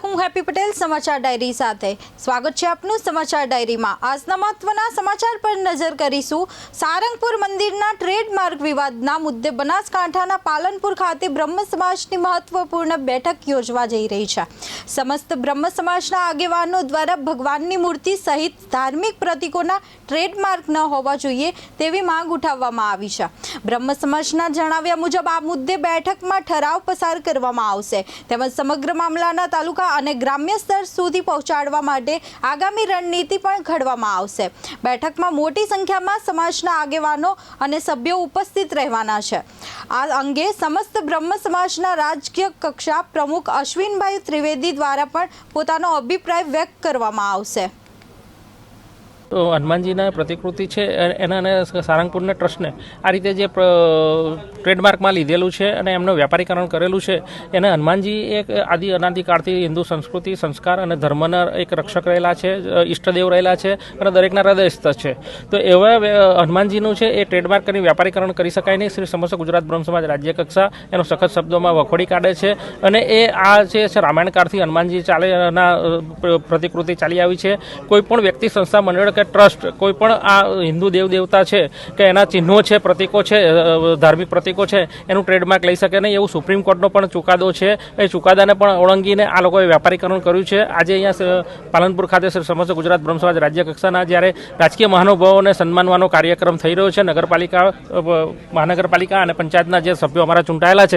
હું હેપી પટેલ સમાચાર ડાયરી સાથે સ્વાગત છે આપનું સમાચાર ડાયરીમાં। આજના મહત્વના સમાચાર પર નજર કરીશું। સારંગપુર મંદિરના ટ્રેડમાર્ક વિવાદના મુદ્દે બનાસકાંઠાના પાલનપુર ખાતે બ્રહ્મ સમાજની મહત્વપૂર્ણ બેઠક યોજવા જઈ રહી છે। સમસ્ત બ્રહ્મ સમાજના આગેવાનો દ્વારા ભગવાનની મૂર્તિ સહિત ધાર્મિક પ્રતીકોના ટ્રેડમાર્ક ન હોવા જોઈએ તેવી માંગ ઉઠાવવામાં આવી છે। બ્રહ્મ સમાજના જણાવ્યા મુજબ આ મુદ્દે બેઠકમાં ઠરાવ પસાર કરવામાં આવશે તેમજ સમગ્ર મામલાના તાલુકા અને ગ્રામ્ય સ્તર સુધી પહોંચાડવા માટે આગામી રણનીતિ પણ ઘડવામાં આવશે। બેઠકમાં મોટી સંખ્યામાં સમાજના આગેવાનો અને સભ્યો ઉપસ્થિત રહેવાના છે। આ અંગે સમસ્ત બ્રહ્મ સમાજના રાજકીય કક્ષા પ્રમુખ અશ્વિનભાઈ ત્રિવેદી દ્વારા પણ પોતાનો અભિપ્રાય વ્યક્ત કરવામાં આવશે। હનુમાનજીના પ્રતિકૃતિ છે એના અને સારંગપુરના ટ્રસ્ટને આ રીતે જે ટ્રેડમાર્કમાં લીધેલું છે અને એમનું વ્યાપારીકરણ કરેલું છે એને હનુમાનજી એક અનાદિકાળથી હિન્દુ સંસ્કૃતિ સંસ્કાર અને ધર્મના એક રક્ષક રહેલા છે, ઈષ્ટદેવ રહેલા છે અને દરેકના હૃદયસ્થ છે। તો એવા હનુમાનજીનું છે એ ટ્રેડમાર્ક કરી વ્યાપારીકરણ કરી શકાય નહીં। શ્રી સમસ્ત ગુજરાત બ્રહ્મ સમાજ રાજ્ય કક્ષા એનો સખત શબ્દોમાં વખોડી કાઢે છે અને એ આ જે છે રામાયણકાળથી હનુમાનજી ચાલેના પ્રતિકૃતિ ચાલી આવી છે। કોઈ પણ વ્યક્તિ સંસ્થા મંડળ કે ટ્રસ્ટ કોઈ પણ આ હિન્દુ દેવ દેવતા છે કે એના ચિહ્નો છે, પ્રતિકો છે, ધાર્મિક પ્રતિકો છે એનું ટ્રેડમાર્ક લઈ શકે નહીં એવું સુપ્રીમ કોર્ટનો પણ ચુકાદો છે। એ ચુકાદાને પણ ઓળંગીને આ લોકોએ વ્યાપારીકરણ કર્યું છે। આજે અહીંયા પાલનપુર ખાતે સમસ્ત ગુજરાત બ્રહ્મ સમાજ રાજ્ય કક્ષાના જ્યારે રાજકીય મહાનુભાવોને સન્માનવાનો કાર્યક્રમ થઈ રહ્યો છે, મહાનગરપાલિકા અને પંચાયતના જે સભ્યો અમારા ચૂંટાયેલા છે